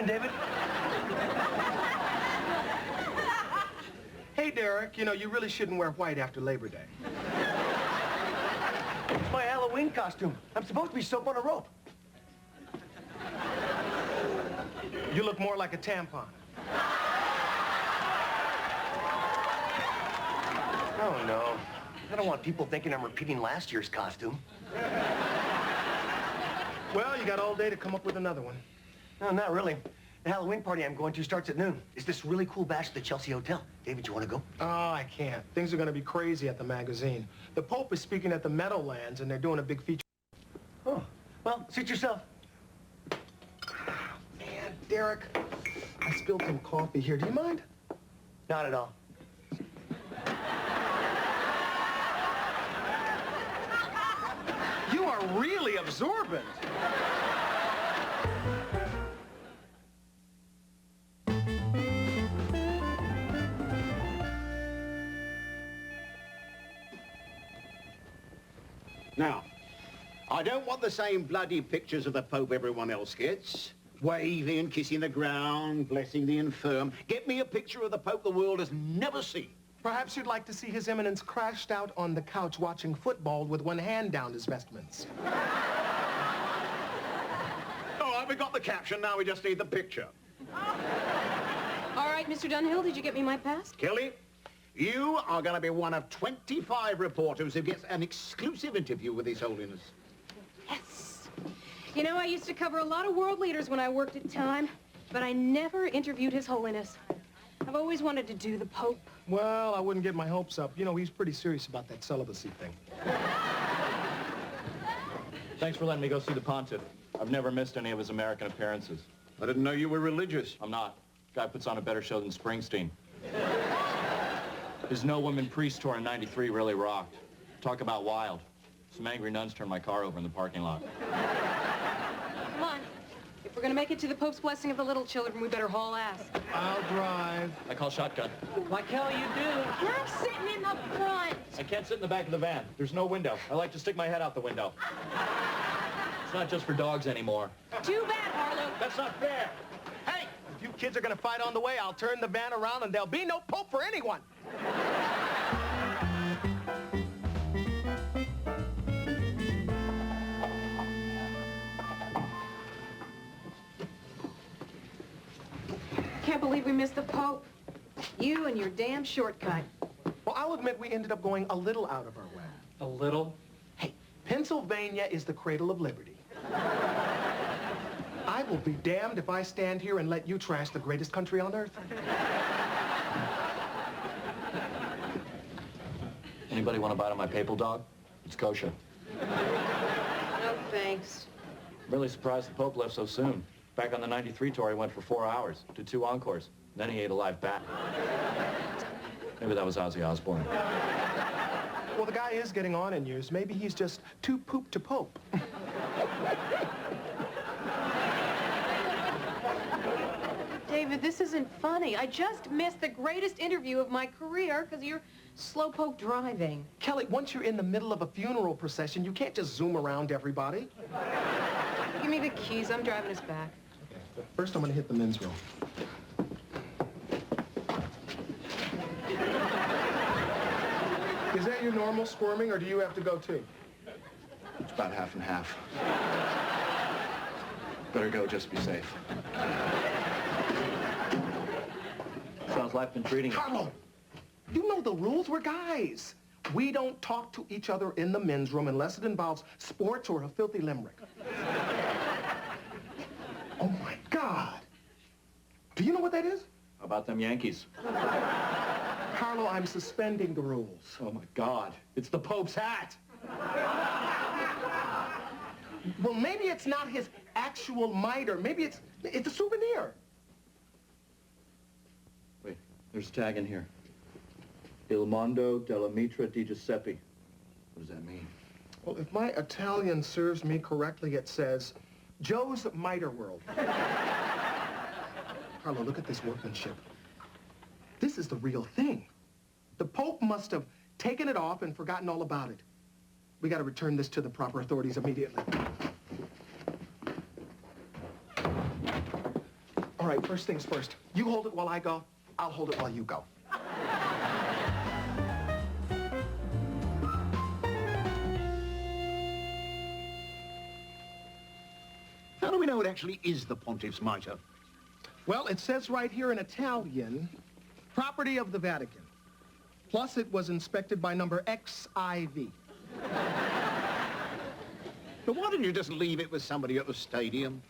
morning, David. Hey, Derek, you know, you really shouldn't wear white after Labor Day. It's my Halloween costume. I'm supposed to be soap on a rope. You look more like a tampon. Oh, no. I don't want people thinking I'm repeating last year's costume. Well, you got all day to come up with another one. No, not really. The Halloween party I'm going to starts at noon. It's this really cool bash at the Chelsea Hotel. David, you want to go? Oh, I can't. Things are going to be crazy at the magazine. The Pope is speaking at the Meadowlands, and they're doing a big feature. Oh, well, suit yourself. Man, Derek, I spilled some coffee here. Do you mind? Not at all. You are really absorbent. Now, I don't want the same bloody pictures of the Pope everyone else gets. Waving and kissing the ground, blessing the infirm. Get me a picture of the Pope the world has never seen. Perhaps you'd like to see His Eminence crashed out on the couch watching football with one hand down his vestments. All right, we got the caption, now we just need the picture. All right, Mr. Dunhill, did you get me my pass? Kelly, you are going to be one of 25 reporters who gets an exclusive interview with His Holiness. Yes. You know, I used to cover a lot of world leaders when I worked at Time, but I never interviewed His Holiness. I've always wanted to do the Pope. Well, I wouldn't get my hopes up. You know, he's pretty serious about that celibacy thing. Thanks for letting me go see the Pontiff. I've never missed any of his American appearances. I didn't know you were religious. I'm not. Guy puts on a better show than Springsteen. His No Woman Priest tour in '93 really rocked. Talk about wild. Some angry nuns turned my car over in the parking lot. Come on. If we're gonna make it to the Pope's blessing of the little children, we better haul ass. I'll drive. I call shotgun. Like hell you do. You're sitting in the front. I can't sit in the back of the van. There's no window. I like to stick my head out the window. It's not just for dogs anymore. Too bad, Harlow. That's not fair. Hey, if you kids are going to fight on the way, I'll turn the van around and there'll be no Pope for anyone. Can't believe we missed the Pope. You and your damn shortcut. Well, I'll admit we ended up going a little out of our way. A little? Hey, Pennsylvania is the cradle of liberty. I will be damned if I stand here and let you trash the greatest country on earth. Anybody want to bite on my papal dog? It's kosher. No, thanks. I'm really surprised the Pope left so soon. Back on the '93 tour, he went for 4 hours, did 2 encores. Then he ate a live bat. Maybe that was Ozzy Osbourne. Well, the guy is getting on in years. Maybe he's just too poop to Pope. David, this isn't funny. I just missed the greatest interview of my career because you're slowpoke driving. Kelly, once you're in the middle of a funeral procession, you can't just zoom around everybody. Give me the keys. I'm driving us back. Okay, but first I'm going to hit the men's room. Is that your normal squirming, or do you have to go too? It's about half and half. Better go just to be safe. Sounds like been treating you. Carlo, you know the rules. We're guys. We don't talk to each other in the men's room unless it involves sports or a filthy limerick. Oh, my God. Do you know what that is? How about them Yankees? Carlo, I'm suspending the rules. Oh, my God. It's the Pope's hat. Well, maybe it's not his actual mitre. Maybe it's a souvenir. Wait, there's a tag in here. Il Mondo della Mitra di Giuseppe. What does that mean? Well, if my Italian serves me correctly, it says, Joe's Mitre World. Carlo, look at this workmanship. This is the real thing. The Pope must have taken it off and forgotten all about it. We got to return this to the proper authorities immediately. right, first things first. You hold it while I go. I'll hold it while you go. How do we know it actually is the Pontiff's mitre? Well, it says right here in Italian, property of the Vatican. Plus, it was inspected by number XIV. But why didn't you just leave it with somebody at the stadium?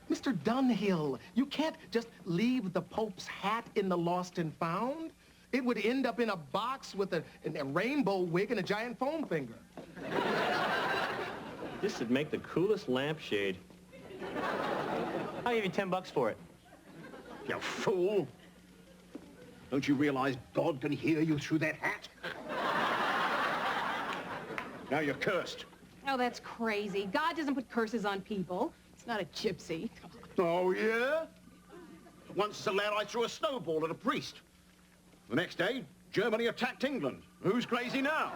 Mr. Dunhill, you can't just leave the Pope's hat in the lost and found. It would end up in a box with a rainbow wig and a giant foam finger. This would make the coolest lampshade. I'll give you $10 for it. You fool! Don't you realize God can hear you through that hat? Now you're cursed. Oh, that's crazy. God doesn't put curses on people. It's not a gypsy. Oh, yeah? Once as a lad, I threw a snowball at a priest. The next day, Germany attacked England. Who's crazy now?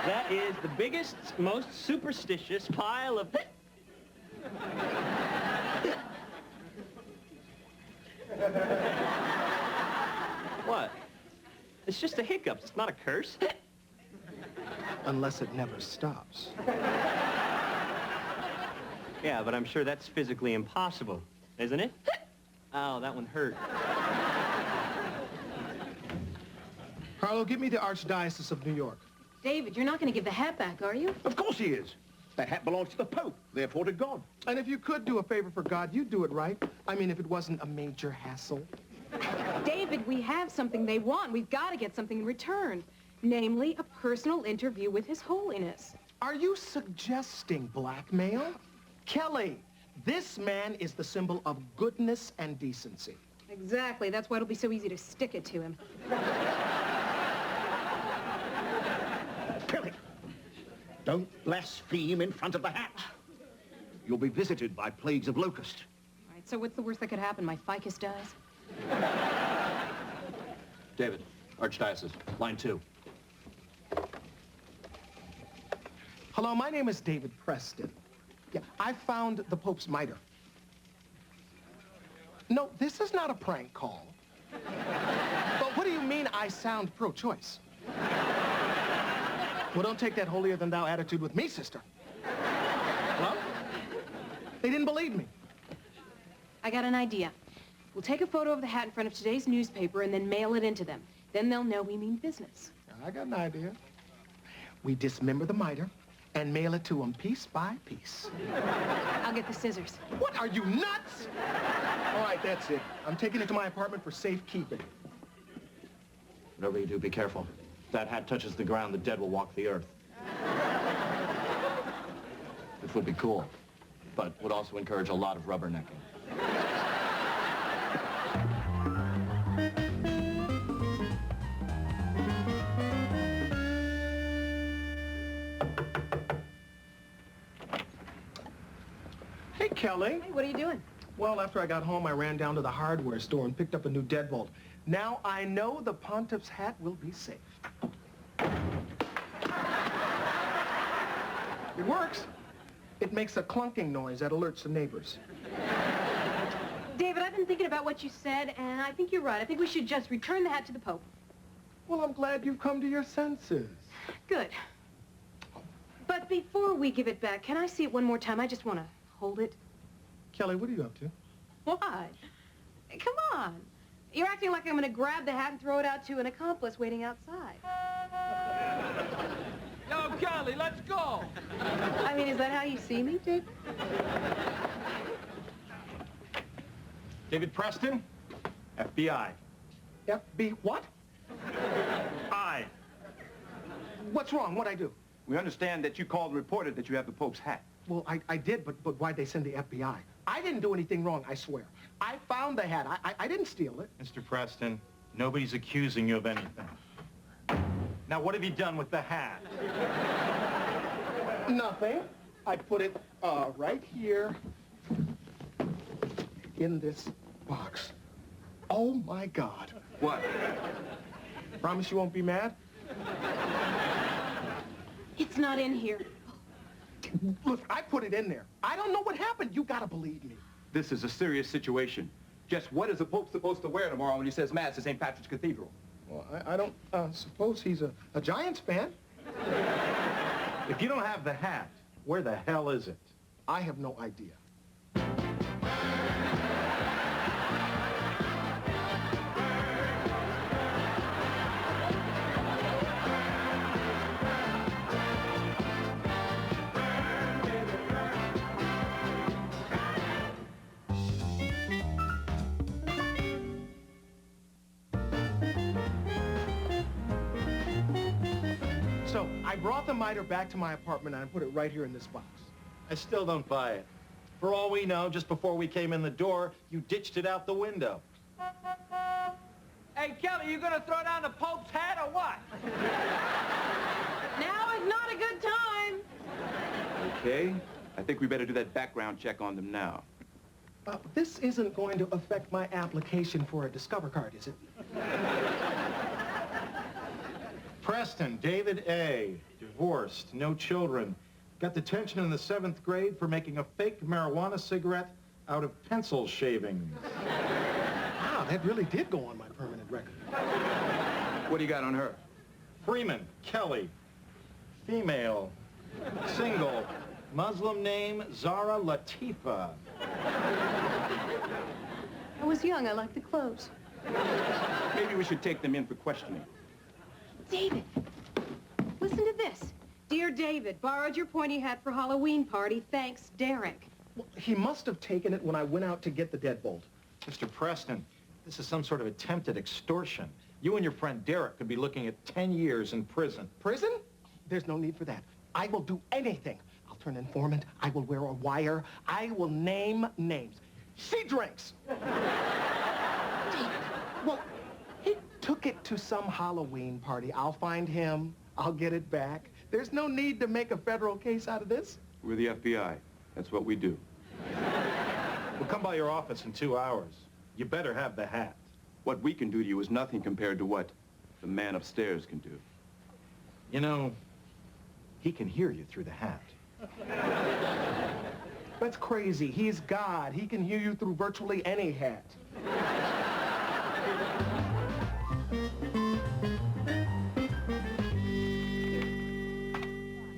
That is the biggest, most superstitious pile of... What? It's just a hiccup. It's not a curse. Unless it never stops. Yeah, but I'm sure that's physically impossible, isn't it? Oh, that one hurt. Harlow, give me the Archdiocese of New York. David, you're not going to give the hat back, are you? Of course he is. That hat belongs to the Pope, therefore to God. And if you could do a favor for God, you'd do it, right? I mean, if it wasn't a major hassle. David, we have something they want. We've got to get something in return. Namely, a personal interview with His Holiness. Are you suggesting blackmail? Kelly, this man is the symbol of goodness and decency. Exactly. That's why it'll be so easy to stick it to him. Kelly, don't blaspheme in front of the hat. You'll be visited by plagues of locust. All right, so what's the worst that could happen? My ficus dies? David, Archdiocese, line 2. Hello, my name is David Preston. Yeah, I found the Pope's mitre. No, this is not a prank call. But what do you mean I sound pro-choice? Well, don't take that holier-than-thou attitude with me, sister. Hello? They didn't believe me. I got an idea. We'll take a photo of the hat in front of today's newspaper and then mail it into them. Then they'll know we mean business. I got an idea. We dismember the mitre and mail it to them piece by piece. I'll get the scissors. What, are you nuts? All right, that's it. I'm taking it to my apartment for safekeeping. Whatever you do, be careful. If that hat touches the ground, the dead will walk the earth. It would be cool, but would also encourage a lot of rubbernecking. Hey, Kelly. Hey, what are you doing? Well, after I got home, I ran down to the hardware store and picked up a new deadbolt. Now I know the Pontiff's hat will be safe. It works. It makes a clunking noise that alerts the neighbors. David, I've been thinking about what you said, and I think you're right. I think we should just return the hat to the Pope. Well, I'm glad you've come to your senses. Good. But before we give it back, can I see it one more time? I just want to hold it. Kelly, what are you up to? Why? Come on. You're acting like I'm going to grab the hat and throw it out to an accomplice waiting outside. Yo, Kelly, let's go! I mean, is that how you see me, David? David Preston, FBI. FB what? I. What's wrong? What'd I do? We understand that you called and reported that you have the Pope's hat. Well, I did, but why'd they send the FBI? I didn't do anything wrong, I swear. I found the hat. I didn't steal it. Mr. Preston, nobody's accusing you of anything. Now, what have you done with the hat? Nothing. I put it right here in this box. Oh, my God. What? Promise you won't be mad? It's not in here. Look, I put it in there. I don't know what happened. You gotta believe me. This is a serious situation. Just what is the Pope supposed to wear tomorrow when he says Mass at St. Patrick's Cathedral? Well, I don't suppose he's a Giants fan. If you don't have the hat, where the hell is it? I have no idea. So, I brought the miter back to my apartment and I put it right here in this box. I still don't buy it. For all we know, just before we came in the door, you ditched it out the window. Hey, Kelly, you gonna throw down the Pope's hat or what? Now is not a good time. Okay. I think we better do that background check on them now. This isn't going to affect my application for a Discover card, is it? Preston, David A., divorced, no children. Got detention in the 7th grade for making a fake marijuana cigarette out of pencil shavings. Wow, that really did go on my permanent record. What do you got on her? Freeman, Kelly, female, single, Muslim name Zara Latifa. I was young. I liked the clothes. Maybe we should take them in for questioning. David, listen to this. Dear David, borrowed your pointy hat for Halloween party. Thanks, Derek. Well, he must have taken it when I went out to get the deadbolt. Mr. Preston, this is some sort of attempted extortion. You and your friend Derek could be looking at 10 years in prison. Prison? There's no need for that. I will do anything. I'll turn informant. I will wear a wire. I will name names. She drinks. Well, he took it to some Halloween party. I'll find him. I'll get it back. There's no need to make a federal case out of this. We're the FBI. That's what we do. We'll come by your office in 2 hours. You better have the hat. What we can do to you is nothing compared to what the man upstairs can do. You know, he can hear you through the hat. That's crazy. He's God. He can hear you through virtually any hat.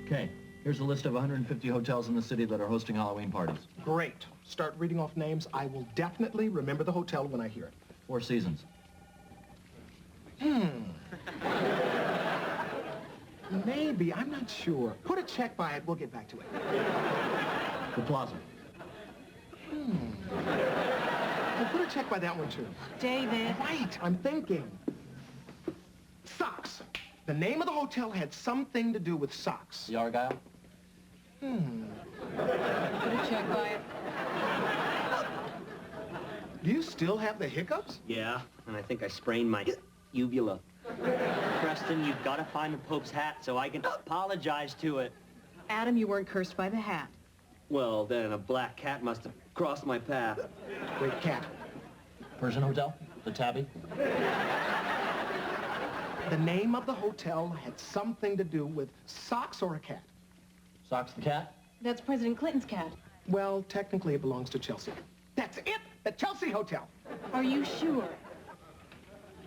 Okay, here's a list of 150 hotels in the city that are hosting Halloween parties. Great. Start reading off names. I will definitely remember the hotel when I hear it. 4 Seasons. Maybe. I'm not sure. Put a check by it. We'll get back to it. The Plaza. I'll put a check by that one, too. David. Right. I'm thinking. Socks. The name of the hotel had something to do with socks. The Argyle. Put a check by it. Do you still have the hiccups? Yeah, and I think I sprained my uvula. Preston, you've got to find the Pope's hat so I can apologize to it. Adam, you weren't cursed by the hat. Well, then a black cat must have crossed my path. Great cat. Persian Hotel. The Tabby. The name of the hotel had something to do with socks or a cat. Socks the Cat. That's President Clinton's cat. Well, technically it belongs to Chelsea. That's it! The Chelsea Hotel! Are you sure?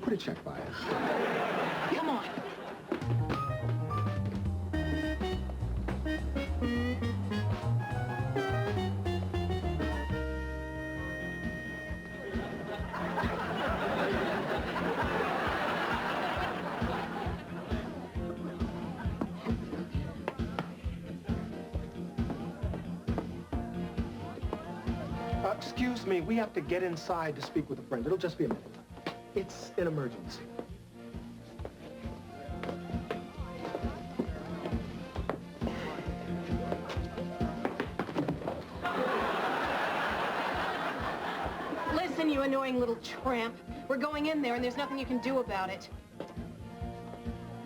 Put a check by it. Come on. Excuse me, we have to get inside to speak with a friend. It'll just be a minute. It's an emergency. Listen, you annoying little tramp. We're going in there and there's nothing you can do about it.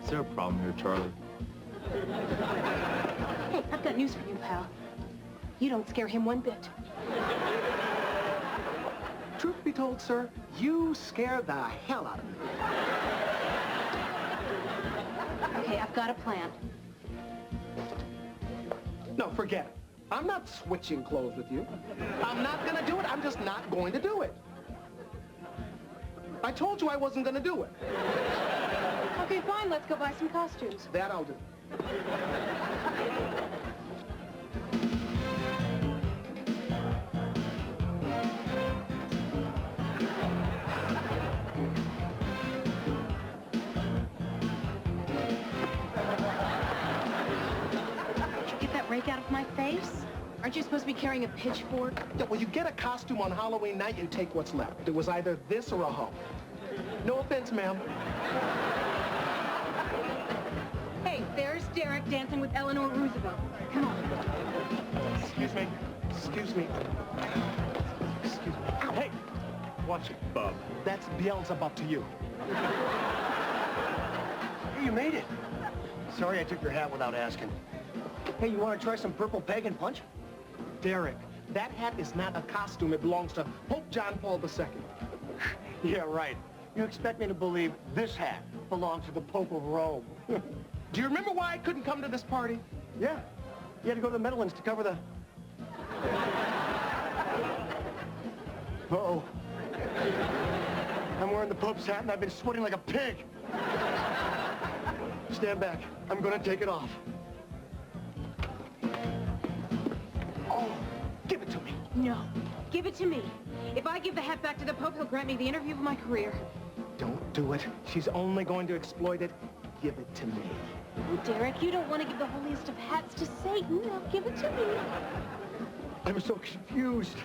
Is there a problem here, Charlie? Hey, I've got news for you, pal. You don't scare him one bit. Truth be told, sir, you scare the hell out of me. Okay, I've got a plan. No, forget it. I'm not switching clothes with you. I'm not gonna do it. I'm just not going to do it. I told you I wasn't gonna do it. Okay, fine. Let's go buy some costumes. That I'll do. Did you get that rake out of my face? Aren't you supposed to be carrying a pitchfork? Yeah, well, you get a costume on Halloween night, you take what's left. It was either this or a hoe. No offense, ma'am. Hey, there's Derek dancing with Eleanor Roosevelt. Come on. Excuse me. Excuse me. Excuse me. Ow. Hey, watch it, bub. That's Beelzebub to you. Hey, you made it. Sorry I took your hat without asking. Hey, you want to try some purple pagan punch? Derek, that hat is not a costume. It belongs to Pope John Paul II. Yeah, right. You expect me to believe this hat belongs to the Pope of Rome? Do you remember why I couldn't come to this party? Yeah. You had to go to the Netherlands to cover the... Uh-oh. I'm wearing the Pope's hat and I've been sweating like a pig. Stand back. I'm gonna take it off. Oh, give it to me. No. Give it to me. If I give the hat back to the Pope, he'll grant me the interview of my career. Don't do it. She's only going to exploit it. Give it to me. Oh, Derek, you don't want to give the holiest of hats to Satan. Now give it to me. I'm so confused.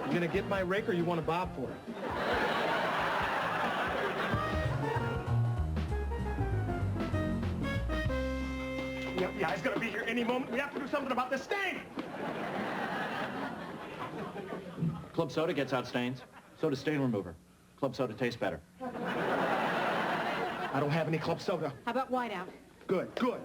You gonna get my rake or you want to bob for it? Yeah, he's gonna be here any moment. We have to do something about this stain. Club soda gets out stains. So does stain remover. Club soda tastes better. I don't have any club soda. How about whiteout? Good, good.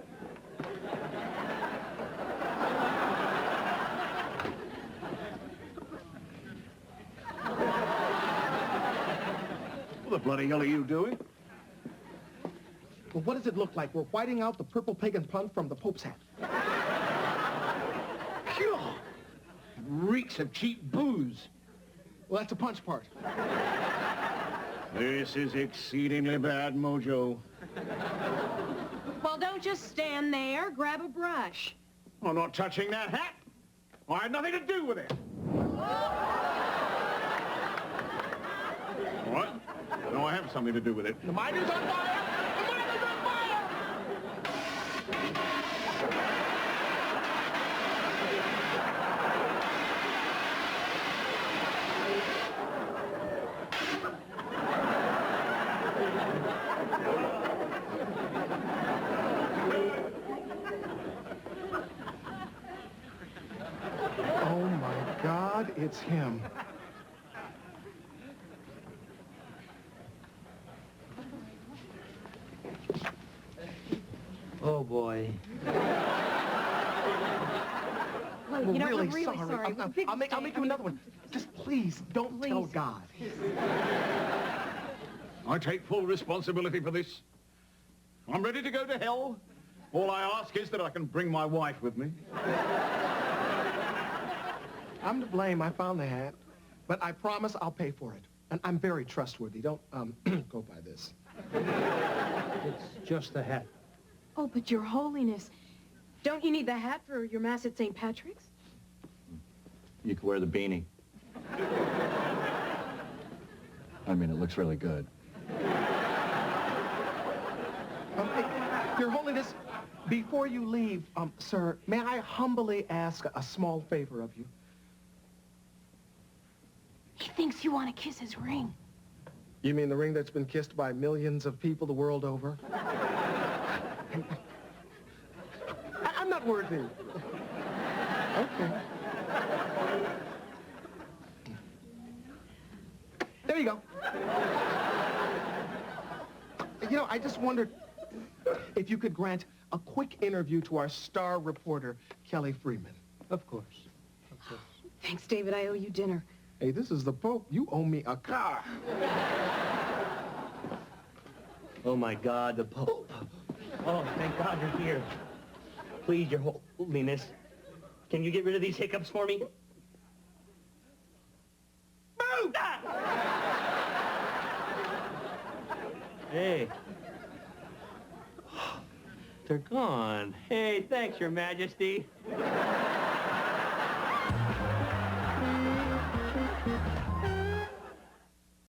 What the bloody hell are you doing? Well, what does it look like? We're whiting out the purple pagan pun from the Pope's hat. Phew! It reeks of cheap booze. Well, that's the punch part. This is exceedingly bad mojo. Well, don't just stand there. Grab a brush. I'm not touching that hat. I had nothing to do with it. What? No, I have something to do with it. The miner's on fire! The miner's on fire! Oh, my God, it's him. Oh, boy. Well, We're you know, really, we're really sorry. I'll make you another one. Just please, don't tell Please. God. I take full responsibility for this. I'm ready to go to hell. All I ask is that I can bring my wife with me. I'm to blame. I found the hat. But I promise I'll pay for it. And I'm very trustworthy. Don't, go by this. It's just the hat. Oh, but Your Holiness, don't you need the hat for your Mass at St. Patrick's? You could wear the beanie. I mean, it looks really good. Hey, Your Holiness, before you leave, sir, may I humbly ask a small favor of you? He thinks you want to kiss his ring. You mean the ring that's been kissed by millions of people the world over? I'm not worthy. Okay. There you go. You know, I just wondered if you could grant a quick interview to our star reporter, Kelly Freeman. Of course. Thanks, David. I owe you dinner. Hey, this is the Pope. You owe me a car. Oh, my God, the Pope. Oh, thank God you're here. Please, Your Holiness, can you get rid of these hiccups for me? Move! Ah! Hey. They're gone. Hey, thanks, Your Majesty.